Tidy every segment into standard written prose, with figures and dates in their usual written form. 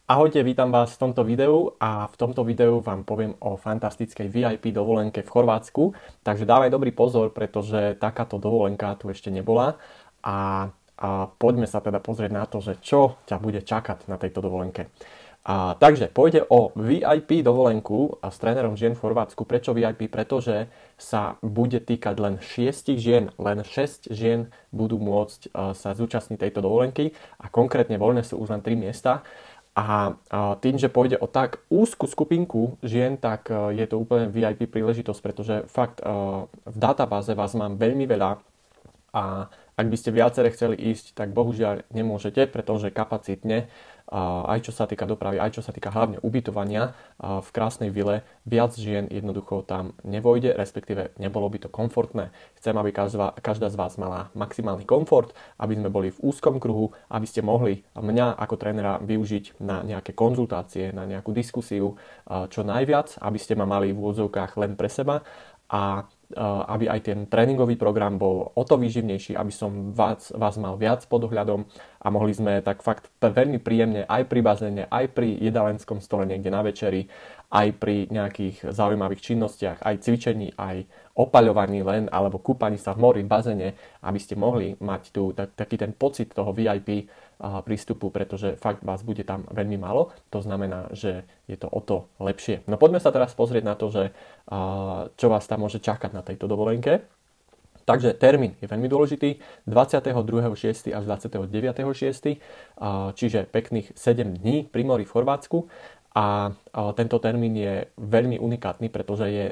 Ahojte, vítam vás v tomto videu a v tomto videu vám poviem o fantastickej VIP dovolenke v Chorvátsku. Takže dávaj dobrý pozor, pretože takáto dovolenka tu ešte nebola a poďme sa teda pozrieť na to, že čo ťa bude čakať na tejto dovolenke. Takže pôjde o VIP dovolenku s trénerom žien v Chorvátsku. Prečo VIP? Pretože sa bude týkať len 6 žien. Len 6 žien budú môcť sa zúčastniť tejto dovolenky a konkrétne voľné sú už len 3 miesta. A tým, že pôjde o tak úzku skupinku žien, tak je to úplne VIP príležitosť, pretože fakt v databáze vás mám veľmi veľa a ak by ste viaceré chceli ísť, tak bohužiaľ nemôžete, pretože kapacitne, aj čo sa týka dopravy, aj čo sa týka hlavne ubytovania v krásnej vile, viac žien jednoducho tam nevojde, respektíve nebolo by to komfortné. Chcem, aby každá z vás mala maximálny komfort, aby sme boli v úzkom kruhu, aby ste mohli mňa ako trénera využiť na nejaké konzultácie, na nejakú diskusiu čo najviac, aby ste ma mali v úvodzovkách len pre seba a aby aj ten tréningový program bol o to výživnejší, aby som vás mal viac pod ohľadom a mohli sme tak fakt veľmi príjemne aj pri bazéne, aj pri jedálenskom stole niekde na večeri, aj pri nejakých zaujímavých činnostiach, aj cvičení, aj opaľovaní len, alebo kúpaní sa v mori, v bazéne, aby ste mohli mať tu taký ten pocit toho VIP prístupu, pretože fakt vás bude tam veľmi málo. To znamená, že je to o to lepšie. No poďme sa teraz pozrieť na to, že čo vás tam môže čakať na tejto dovolenke. Takže termín je veľmi dôležitý, 22.6. až 29.6., čiže pekných 7 dní pri mori v Chorvátsku. A tento termín je veľmi unikátny, pretože je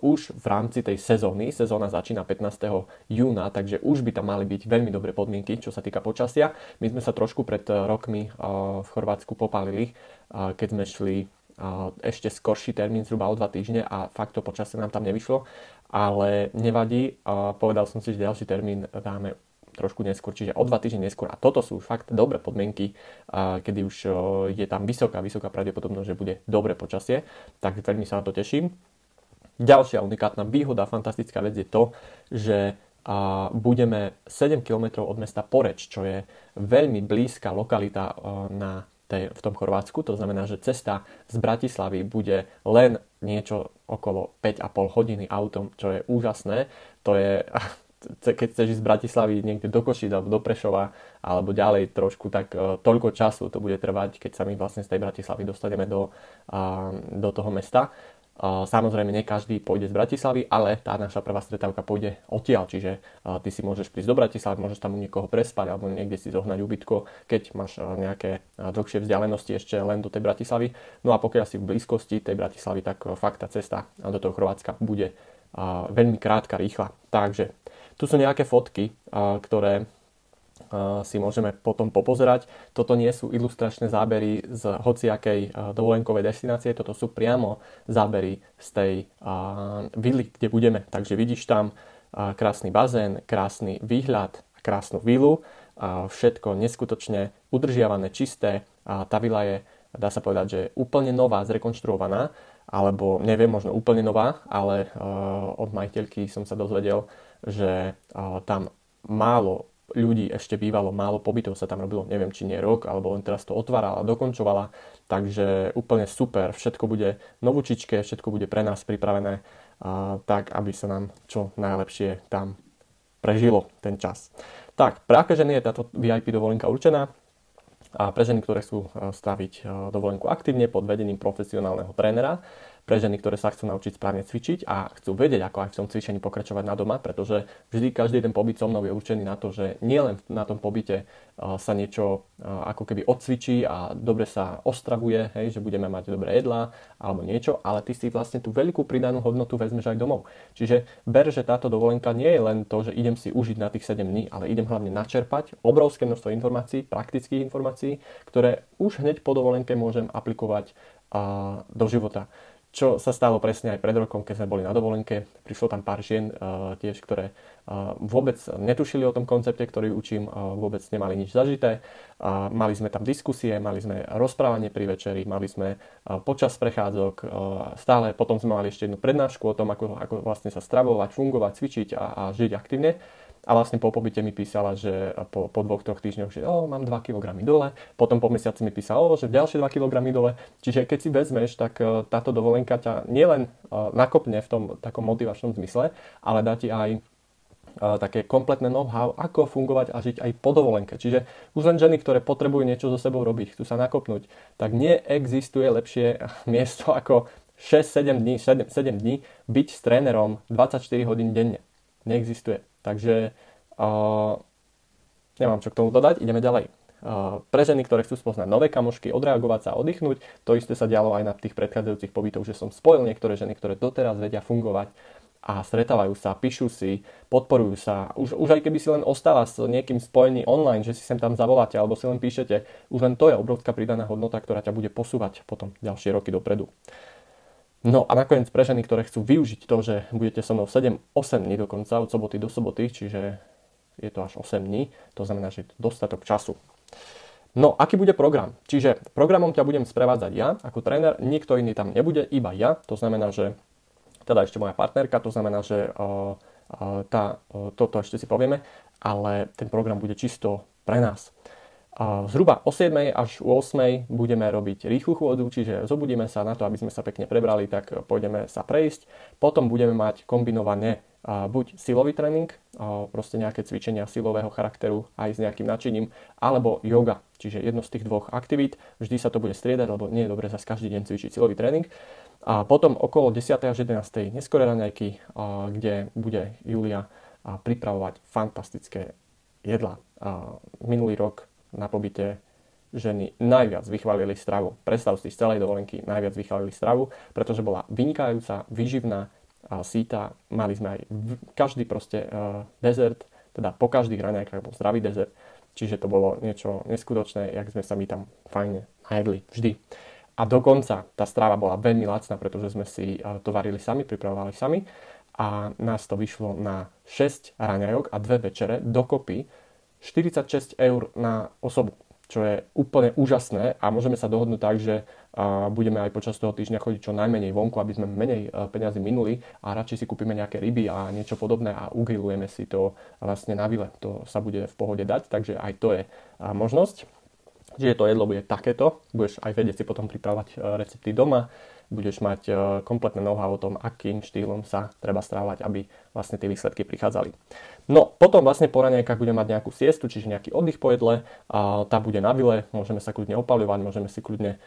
už v rámci tej sezóny. Sezóna začína 15. júna, takže už by tam mali byť veľmi dobré podmienky, čo sa týka počasia. My sme sa trošku pred rokmi v Chorvátsku popálili, keď sme šli ešte skorší termín, zhruba o 2 týždne a fakt to počasie nám tam nevyšlo. Ale nevadí, povedal som si, že ďalší termín dáme trošku neskôr, čiže o 2 týždne neskôr. A toto sú už fakt dobré podmienky, kedy už je tam vysoká pravdepodobnosť, že bude dobré počasie. Tak veľmi sa na to teším. Ďalšia unikátna výhoda, fantastická vec je to, že budeme 7 km od mesta Poreč, čo je veľmi blízka lokalita v tom Chorvátsku. To znamená, že cesta z Bratislavy bude len niečo okolo 5,5 hodiny autom, čo je úžasné. To je... keď chceš ísť z Bratislavy niekde do Košíc alebo do Prešova alebo ďalej trošku, tak toľko času to bude trvať, keď sa my vlastne z tej Bratislavy dostaneme do toho mesta. Samozrejme, nie každý pôjde z Bratislavy, ale tá naša prvá stretávka pôjde odtiaľ, čiže ty si môžeš prísť do Bratislavy, môžeš tam u niekoho prespať alebo niekde si zohnať ubytko, keď máš nejaké dlhšie vzdialenosti ešte len do tej Bratislavy. No a pokiaľ si v blízkosti tej Bratislavy, tak fakt tá cesta do toho Chorvátska bude veľmi krátka, rýchla. Takže tu sú nejaké fotky, ktoré si môžeme potom popozerať. Toto nie sú ilustračné zábery z hociakej dovolenkovej destinácie, toto sú priamo zábery z tej vily, kde budeme. Takže vidíš tam krásny bazén, krásny výhľad, krásnu vilu, všetko neskutočne udržiavané, čisté. Tá vila je, dá sa povedať, že úplne nová, zrekonštruovaná, alebo neviem, možno úplne nová, ale od majiteľky som sa dozvedel, že tam málo ľudí ešte bývalo, málo pobytov sa tam robilo, neviem, či nie rok, alebo len teraz to otvárala, dokončovala, takže úplne super, všetko bude novúčičké, všetko bude pre nás pripravené tak, aby sa nám čo najlepšie tam prežilo ten čas. Tak, pre aké ženy je táto VIP dovolenka určená? A pre ženy, ktoré chcú staviť dovolenku aktívne pod vedením profesionálneho trénera, pre ženy, ktoré sa chcú naučiť správne cvičiť a chcú vedieť, ako aj v tom cvičení pokračovať na doma, pretože vždy každý ten pobyt so mnou je určený na to, že nielen na tom pobyte sa niečo ako keby odcvičí a dobre sa ostravuje, hej, že budeme mať dobré jedlá alebo niečo, ale ty si vlastne tú veľkú pridanú hodnotu vezmeš aj domov. Čiže ber, že táto dovolenka nie je len to, že idem si užiť na tých 7 dní, ale idem hlavne načerpať obrovské množstvo informácií, praktických informácií, ktoré už hneď po dovolenke môžem aplikovať do života. Čo sa stalo presne aj pred rokom, keď sme boli na dovolenke. Prišlo tam pár žien tiež, ktoré vôbec netušili o tom koncepte, ktorý učím, vôbec nemali nič zažité. Mali sme tam diskusie, mali sme rozprávanie pri večeri, mali sme počas prechádzok, stále potom sme mali ešte jednu prednášku o tom, ako vlastne sa stravovať, fungovať, cvičiť a žiť aktívne. a vlastne po pobyte mi písala, že po 2-3 týždňoch, že mám 2 kg dole, potom po mesiaci mi písala, že ďalšie 2 kg dole. Čiže keď si vezmeš, tak táto dovolenka ťa nielen nakopne v tom takom motivačnom zmysle, ale dá ti aj také kompletné know-how, ako fungovať a žiť aj po dovolenke. Čiže už len ženy, ktoré potrebujú niečo so sebou robiť, chcú sa nakopnúť, tak neexistuje lepšie miesto ako 6-7 dní byť s trénerom 24 hodín denne. Neexistuje. Takže nemám čo k tomu dodať, ideme ďalej. Pre ženy, ktoré chcú spoznať nové kamošky, odreagovať sa a oddychnúť, to isté sa dialo aj na tých predchádzajúcich pobytoch, že som spojil niektoré ženy, ktoré doteraz vedia fungovať a stretávajú sa, píšu si, podporujú sa. Už aj keby si len ostala s niekým spojení online, že si sem tam zavoláte alebo si len píšete, už len to je obrovská pridaná hodnota, ktorá ťa bude posúvať potom ďalšie roky dopredu. No a nakoniec pre ženy, ktoré chcú využiť to, že budete so mnou 7-8 dní dokonca, od soboty do soboty, čiže je to až 8 dní, to znamená, že je to dostatok času. No, aký bude program? Čiže programom ťa budem sprevádzať ja ako tréner, nikto iný tam nebude, iba ja, to znamená, že teda ešte moja partnerka, to znamená, že toto ešte si povieme, ale ten program bude čisto pre nás. Zhruba o 7 až o 8 budeme robiť rýchlu chôdzu, čiže zobudíme sa na to, aby sme sa pekne prebrali, tak pôjdeme sa prejsť. Potom budeme mať kombinované buď silový tréning, proste nejaké cvičenia silového charakteru aj s nejakým nadšením, alebo yoga, čiže jedno z tých dvoch aktivít. Vždy sa to bude striedať, lebo nie je dobré zase každý deň cvičiť silový tréning. A potom okolo 10. až 11. neskoré raňajky, kde bude Julia pripravovať fantastické jedlá. Minulý rok na pobyte ženy najviac vychválili stravu. Predstav si, z celej dovolenky najviac vychválili stravu, pretože bola vynikajúca, výživná, síta. Mali sme aj každý proste dezert, teda po každých raňajkách bol zdravý dezert. Čiže to bolo niečo neskutočné, jak sme sa my tam fajne najedli vždy. A dokonca tá stráva bola veľmi lacná, pretože sme si to varili sami, pripravovali sami a nás to vyšlo na 6 raňajok a 2 večere, dokopy 46 eur na osobu, čo je úplne úžasné a môžeme sa dohodnúť tak, že budeme aj počas toho týždňa chodiť čo najmenej vonku, aby sme menej peňazí minuli a radšej si kúpime nejaké ryby a niečo podobné a ugrillujeme si to vlastne na vile. To sa bude v pohode dať, takže aj to je možnosť. Čiže to jedlo bude takéto, budeš aj vedieť si potom pripravať recepty doma, budeš mať kompletné know-how o tom, akým štýlom sa treba strávať, aby vlastne tie výsledky prichádzali. No, potom vlastne po raňajkách budeme mať nejakú siestu, čiže nejaký oddych po jedle, tá bude na vile, môžeme sa kľudne opaľovať, môžeme si kľudne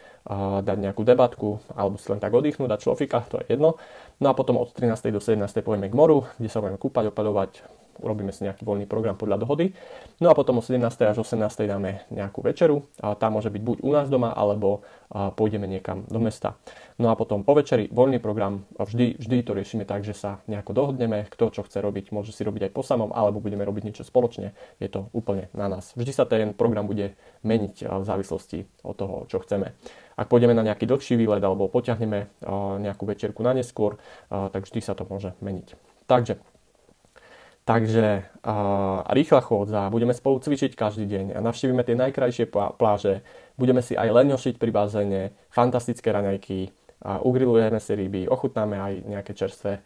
dať nejakú debatku, alebo si len tak oddychnúť, dať šlofika, to je jedno. No a potom od 13. do 17. pôjdeme k moru, kde sa budeme kúpať, opaľovať, urobíme si nejaký voľný program podľa dohody. No a potom o 17. až 18. dáme nejakú večeru. A tá môže byť buď u nás doma, alebo pôjdeme niekam do mesta. No a potom po večeri voľný program. Vždy to riešime tak, že sa nejako dohodneme, kto čo chce robiť. Môže si robiť aj po samom, alebo budeme robiť niečo spoločne. Je to úplne na nás. Vždy sa ten program bude meniť v závislosti od toho, čo chceme. Ak pôjdeme na nejaký dlhší výlet alebo potiahneme nejakú večerku na neskôr, tak vždy sa to môže meniť. Takže rýchla chôdza, budeme spolu cvičiť každý deň a navštívime tie najkrajšie pláže, budeme si aj leňošiť pri bazéne, fantastické raňajky, ugrillujeme si ryby, ochutnáme aj nejaké čerstvé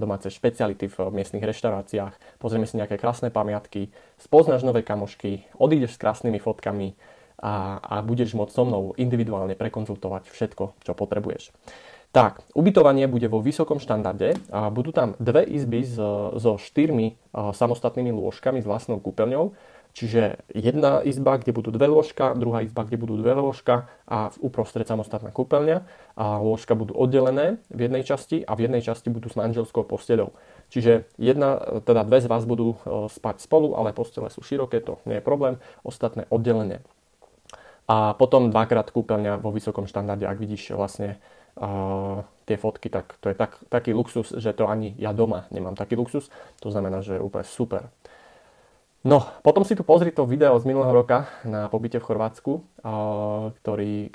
domáce špeciality v miestnych reštauráciách, pozrieme si nejaké krásne pamiatky, spoznáš nové kamošky, odídeš s krásnymi fotkami a budeš môcť so mnou individuálne prekonzultovať všetko, čo potrebuješ. Tak, ubytovanie bude vo vysokom štandarde a budú tam 2 izby so 4 samostatnými lôžkami s vlastnou kúpeľňou. Čiže jedna izba, kde budú 2 lôžka, druhá izba, kde budú 2 lôžka a uprostred samostatná kúpeľňa. A lôžka budú oddelené v jednej časti a v jednej časti budú s manželskou posteľou. Čiže dve z vás budú spať spolu, ale postele sú široké, to nie je problém, ostatné oddelené. A potom 2-krát kúpeľňa vo vysokom štandarde, ak vidíš vlastne tie fotky, tak to je taký luxus, že to ani ja doma nemám taký luxus. To znamená, že je úplne super. No, potom si tu pozri to video z minulého roka na pobyte v Chorvátsku, ktorý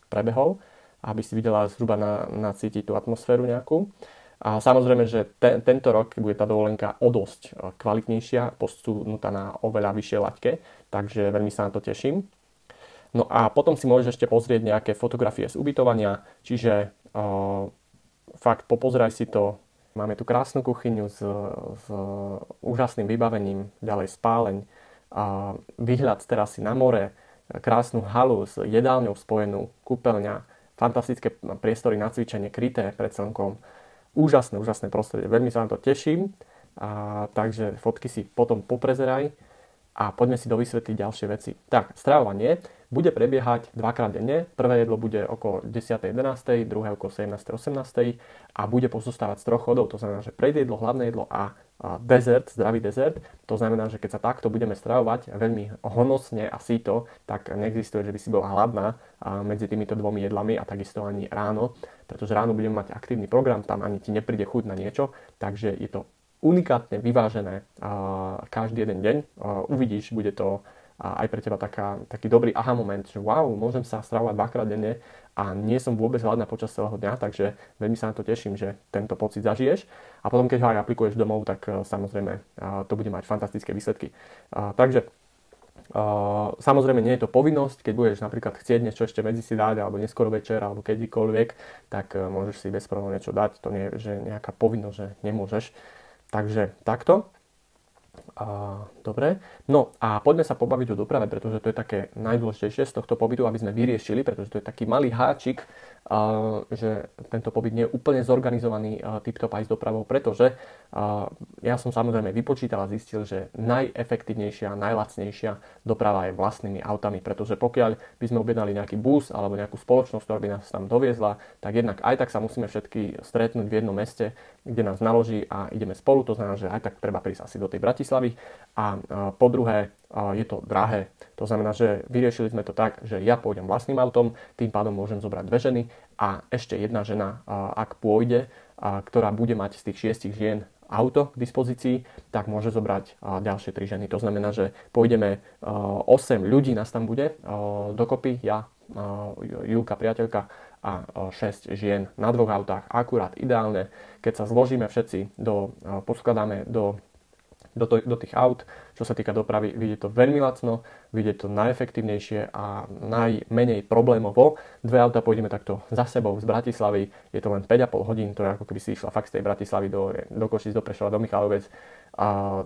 prebehol, aby si videla zhruba nacítiť tú atmosféru nejakú. A samozrejme, že tento rok bude tá dovolenka o dosť kvalitnejšia, posunutá na oveľa vyššej laťke, takže veľmi sa na to teším. No a potom si môžeš ešte pozrieť nejaké fotografie z ubytovania, čiže fakt popozeraj si to, Máme tu krásnu kuchyňu s úžasným vybavením, ďalej spáleň, výhľad z terasy na more, krásnu halu s jedálňou spojenú, kúpeľňa, fantastické priestory na cvičenie, kryté pred slnkom. Úžasné, úžasné prostredie. Veľmi sa na to teším. Takže fotky si potom poprezeraj a poďme si dovysvetliť ďalšie veci. Tak, stravovanie bude prebiehať dvakrát denne. Prvé jedlo bude okolo 10.11, druhé okolo 17.18 a bude pozostávať z troch chodov. To znamená, že predjedlo, hlavné jedlo a dezert, zdravý dezert. To znamená, že keď sa takto budeme stravovať veľmi honosne a síto, tak neexistuje, že by si bola hladná medzi týmito dvomi jedlami a takisto ani ráno, pretože ráno budeme mať aktívny program, tam ani ti nepríde chuť na niečo, takže je to unikátne vyvážené každý jeden deň. Uvidíš, bude to aj pre teba taký dobrý aha moment, že wow, môžem sa stravovať dvakrát denne a nie som vôbec hladná počas celého dňa, takže veľmi sa na to teším, že tento pocit zažiješ a potom keď ho aj aplikuješ domov, tak samozrejme to bude mať fantastické výsledky. Takže samozrejme nie je to povinnosť, keď budeš napríklad chcieť niečo ešte medzi si dať alebo neskoro večer alebo kedykoľvek, tak môžeš si bez problémov niečo dať, to nie je že nejaká povinnosť, že nemôžeš. Takže takto. Dobre. No a poďme sa pobaviť o doprave, pretože to je také najdôležitejšie z tohto pobytu, aby sme vyriešili, pretože to je taký malý háčik, že tento pobyt nie je úplne zorganizovaný tip-top aj s dopravou, pretože ja som samozrejme vypočítal a zistil, že najefektívnejšia, najlacnejšia doprava je vlastnými autami, pretože pokiaľ by sme objednali nejaký bus alebo nejakú spoločnosť, ktorá by nás tam doviezla, tak jednak aj tak sa musíme všetky stretnúť v jednom meste, kde nás naloží a ideme spolu, to znamená, že aj tak treba prísť asi do tej Bratislavy a po druhé je to drahé. To znamená, že vyriešili sme to tak, že ja pôjdem vlastným autom, tým pádom môžem zobrať dve ženy a ešte jedna žena, ak pôjde, ktorá bude mať z tých 6 žien auto k dispozícii, tak môže zobrať ďalšie 3 ženy. To znamená, že pôjdeme 8 ľudí nás tam bude dokopy, ja, Julka, priateľka a 6 žien na 2 autách. Akurát ideálne, keď sa zložíme všetci, poskladáme do tých aut, čo sa týka dopravy, vyjde to veľmi lacno, vyjde to najefektívnejšie a najmenej problémovo. 2 auta pôjdeme takto za sebou z Bratislavy, je to len 5,5 hodín, to je ako keby si išla fakt z tej Bratislavy do Košíc, do Prešova, do Michalovec.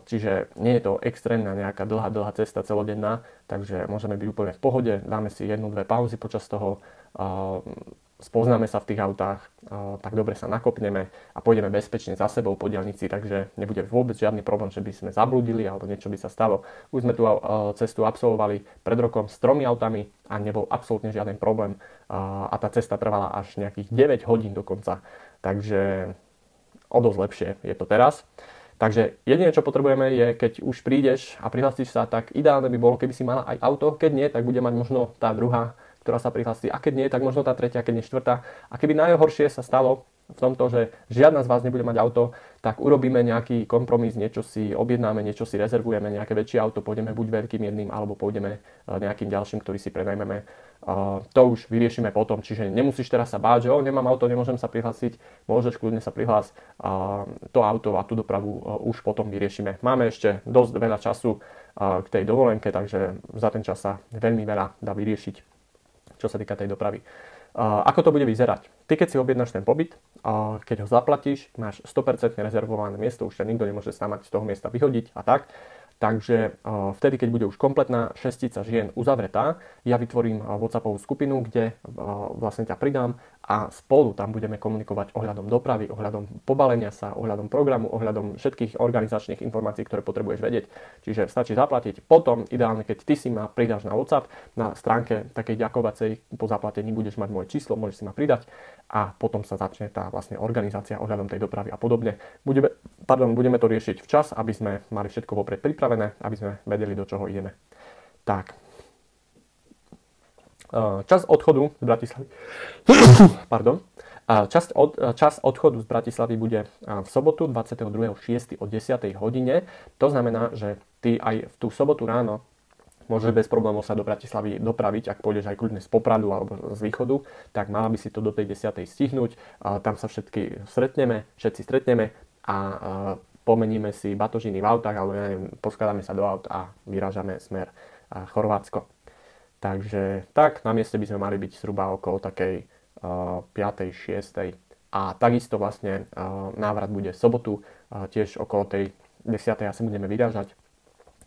Čiže nie je to extrémna nejaká dlhá cesta celodenná, takže môžeme byť úplne v pohode, dáme si 1-2 pauzy počas toho, spoznáme sa v tých autách, tak dobre sa nakopneme a pôjdeme bezpečne za sebou po diaľnici, takže nebude vôbec žiadny problém, že by sme zablúdili alebo niečo by sa stalo. Už sme tú cestu absolvovali pred rokom s 3 autami a nebol absolútne žiaden problém a tá cesta trvala až nejakých 9 hodín dokonca, takže o dosť lepšie je to teraz. Takže jediné, čo potrebujeme je, keď už prídeš a prihlasíš sa, tak ideálne by bolo, keby si mala aj auto, keď nie, tak bude mať možno tá druhá, ktorá sa prihlasí, a keď nie, tak možno tá tretia, keď nie štvrtá. A keby najhoršie sa stalo v tomto, že žiadna z vás nebude mať auto, tak urobíme nejaký kompromis, niečo si objednáme, niečo si rezervujeme, nejaké väčšie auto, pôjdeme buď veľkým jedným, alebo pôjdeme nejakým ďalším, ktorý si prenajmeme. To už vyriešime potom, čiže nemusíš teraz sa báť, že nemám auto, nemôžem sa prihlásiť, môžeš kľudne sa prihlás, to auto a tú dopravu už potom vyriešime. Máme ešte dosť veľa času k tej dovolenke, takže za ten čas sa veľmi veľa dá vyriešiť, čo sa týka tej dopravy. Ako to bude vyzerať? Ty, keď si objednáš ten pobyt, keď ho zaplatíš, máš 100% rezervované miesto, už ťa nikto nemôže snámať z toho miesta vyhodiť a tak. Takže vtedy, keď bude už kompletná šestica žien uzavretá, ja vytvorím WhatsAppovú skupinu, kde vlastne ťa pridám a spolu tam budeme komunikovať ohľadom dopravy, ohľadom pobalenia sa, ohľadom programu, ohľadom všetkých organizačných informácií, ktoré potrebuješ vedieť. Čiže stačí zaplatiť. Potom, ideálne, keď ty si ma pridáš na WhatsApp, na stránke takej ďakovacej po zaplatení budeš mať moje číslo, môžeš si ma pridať a potom sa začne tá vlastne organizácia ohľadom tej dopravy a podobne. Budeme to riešiť včas, aby sme mali všetko vopred pripravené, aby sme vedeli, do čoho ideme. Tak. Čas odchodu z Bratislavy. Pardon. Čas odchodu z Bratislavy bude v sobotu 22.6. o 10. hodine. To znamená, že ty aj v tú sobotu ráno môžeš bez problémov sa do Bratislavy dopraviť, ak pôjdeš aj kľudne z Popradu alebo z východu, tak mala by si to do tej 10. stihnúť. Tam sa všetci stretneme a pomeníme si batožiny v autách, alebo poskladáme sa do aut a vyrážame smer Chorvátsko. Takže tak, na mieste by sme mali byť zhruba okolo takej 5. 6. A takisto vlastne návrat bude v sobotu, tiež okolo tej 10. asi budeme vyrážať,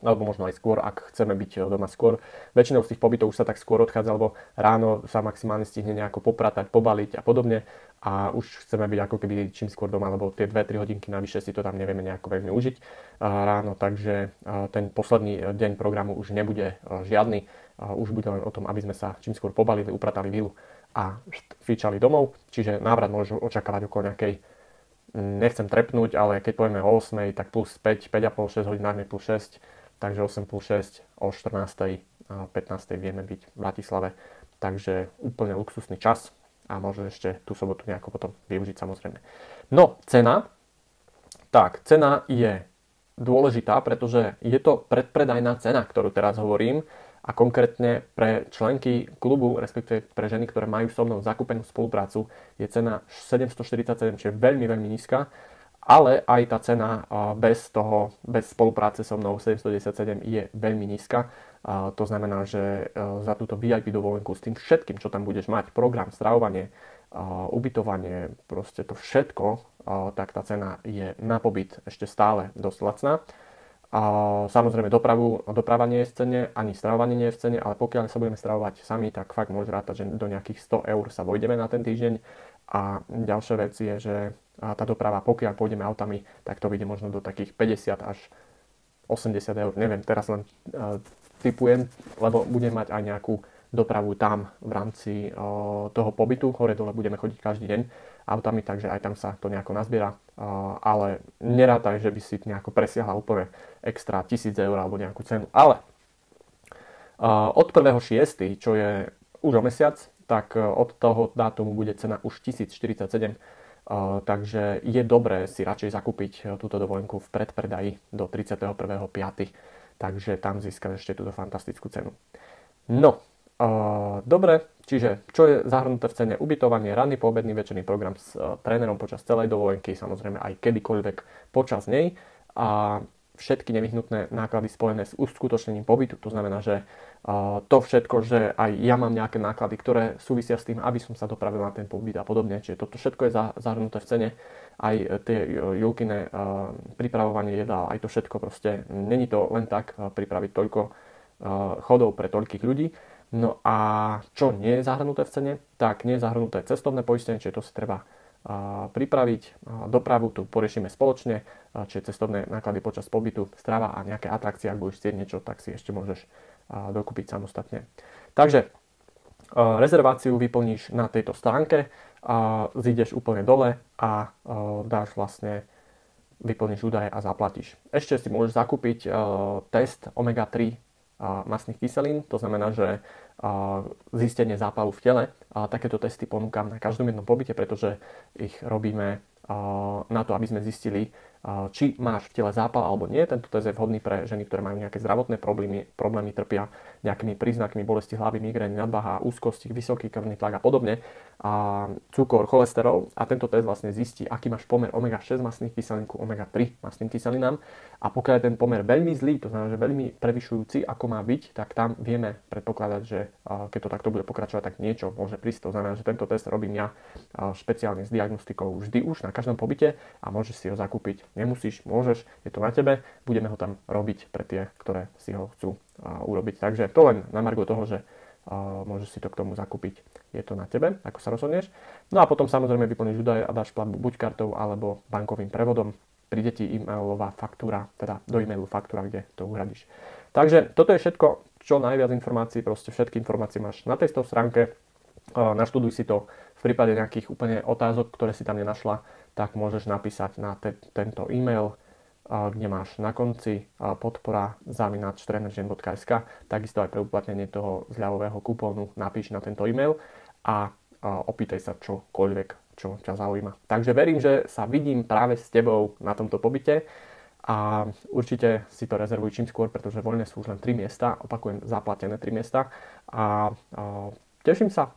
alebo možno aj skôr, ak chceme byť doma skôr. Väčšinou z tých pobytov už sa tak skôr odchádza, lebo ráno sa maximálne stihne nejako popratať, pobaliť a podobne a už chceme byť ako keby čím skôr doma, lebo tie 2-3 hodinky navyše si to tam nevieme nejako veľmi užiť ráno, takže ten posledný deň programu už nebude žiadny, už bude len o tom, aby sme sa čím skôr pobalili, upratali vilu a fičali domov, čiže návrat môžu očakávať okolo nejakej, nechcem trepnúť, ale keď povieme o 8, tak plus 5, 5,5, 6 hodín, najmä plus 6, takže 8 plus 6, o 14. a 15. vieme byť v Bratislave, takže úplne luxusný čas a môže ešte tú sobotu nejako potom využiť samozrejme. No, cena. Tak, cena je dôležitá, pretože je to predpredajná cena, ktorú teraz hovorím a konkrétne pre členky klubu, respektíve pre ženy, ktoré majú so mnou zakúpenú spoluprácu, je cena 747, čiže veľmi, veľmi nízka. Ale aj tá cena bez spolupráce so mnou 797 je veľmi nízka. To znamená, že za túto VIP dovolenku s tým všetkým, čo tam budeš mať, program, stravovanie, ubytovanie, proste to všetko, tak tá cena je na pobyt ešte stále dosť lacná. Samozrejme doprava nie je v cene, ani stravovanie nie je v cene, ale pokiaľ sa budeme stravovať sami, tak fakt môže rátať, že do nejakých 100 eur sa vojdeme na ten týždeň. A ďalšia vec je, že tá doprava, pokiaľ pôjdeme autami, tak to vyjde možno do takých 50 až 80 eur. Neviem, teraz len tipujem, lebo budem mať aj nejakú dopravu tam v rámci toho pobytu. Hore dole budeme chodiť každý deň autami, takže aj tam sa to nejako nazbiera. Ale nerátaj, že by si nejako presiahla úplne extra 1000 eur alebo nejakú cenu. Ale od 1.6., čo je už o mesiac, tak od toho dátumu bude cena už 1047. Takže je dobré si radšej zakúpiť túto dovolenku v predpredaji do 31.5. Takže tam získaš ešte túto fantastickú cenu. No, dobre, čiže čo je zahrnuté v cene? Ubytovanie, ranný, poobedný, večerný program s trénerom počas celej dovolenky, samozrejme aj kedykoľvek počas nej a všetky nevyhnutné náklady spojené s uskutočnením pobytu. To znamená, že to všetko, že aj ja mám nejaké náklady, ktoré súvisia s tým, aby som sa dopravil na ten pobyt a podobne. Čiže toto všetko je zahrnuté v cene. Aj tie Julkine pripravovanie jedál, aj to všetko proste. Není to len tak pripraviť toľko chodov pre toľkých ľudí. No a čo nie je zahrnuté v cene? Tak nie je zahrnuté cestovné poistenie, čiže to si treba pripraviť. Dopravu tu poriešime spoločne, čiže cestovné náklady počas pobytu, strava a nejaké atrakcie, ak budeš chcieť niečo, tak si ešte môžeš dokúpiť samostatne. Takže rezerváciu vyplníš na tejto stránke, zídeš úplne dole a dáš vlastne, vyplníš údaje a zaplatíš. Ešte si môžeš zakúpiť test omega-3 mastných kyselín, to znamená, že zistenie zápalu v tele. Takéto testy ponúkam na každom jednom pobyte, pretože ich robíme na to, aby sme zistili, či máš v tele zápal alebo nie. Tento test je vhodný pre ženy, ktoré majú nejaké zdravotné problémy, trpia nejakými príznakmi bolesti hlavy, migrény, nadváha, úzkosti, vysoký krvný tlak a podobne, a cukor, cholesterol, a tento test vlastne zistí, aký máš pomer omega-6 mastných kyselín ku omega-3 mastným kyselinám, a pokiaľ je ten pomer veľmi zlý, to znamená, že veľmi prevyšujúci, ako má byť, tak tam vieme predpokladať, že keď to takto bude pokračovať, tak niečo môže prísť. To znamená, že tento test robím ja špeciálne s diagnostikou vždy už na každom pobyte a môžeš si ho zakúpiť. Nemusíš, môžeš, je to na tebe, budeme ho tam robiť pre tie, ktoré si ho chcú urobiť. Takže to len na margo toho, že môžeš si to k tomu zakúpiť. Je to na tebe, ako sa rozhodneš. No a potom samozrejme vyplníš údaje a dáš platbu buď kartou alebo bankovým prevodom. Príde ti e-mailová faktúra, teda do e-mailu faktúra, kde to uhradíš. Takže toto je všetko, čo najviac informácií, proste všetky informácie máš na tejto stránke. Naštuduj si to. V prípade nejakých úplne otázok, ktoré si tam nenašla, tak môžeš napísať na tento e-mail, kde máš na konci podpora@treneržien.sk. Takisto aj pre uplatnenie toho zľavového kupónu napíš na tento e-mail a opýtaj sa čokoľvek, čo ťa zaujíma. Takže verím, že sa vidím práve s tebou na tomto pobyte a určite si to rezervuj čím skôr, pretože voľné sú už len 3 miesta, opakujem, zaplatené 3 miesta a teším sa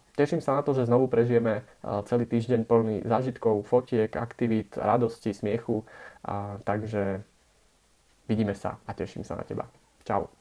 na to, že znovu prežijeme celý týždeň plný zážitkov, fotiek, aktivít, radosti, smiechu, takže vidíme sa a teším sa na teba. Čau.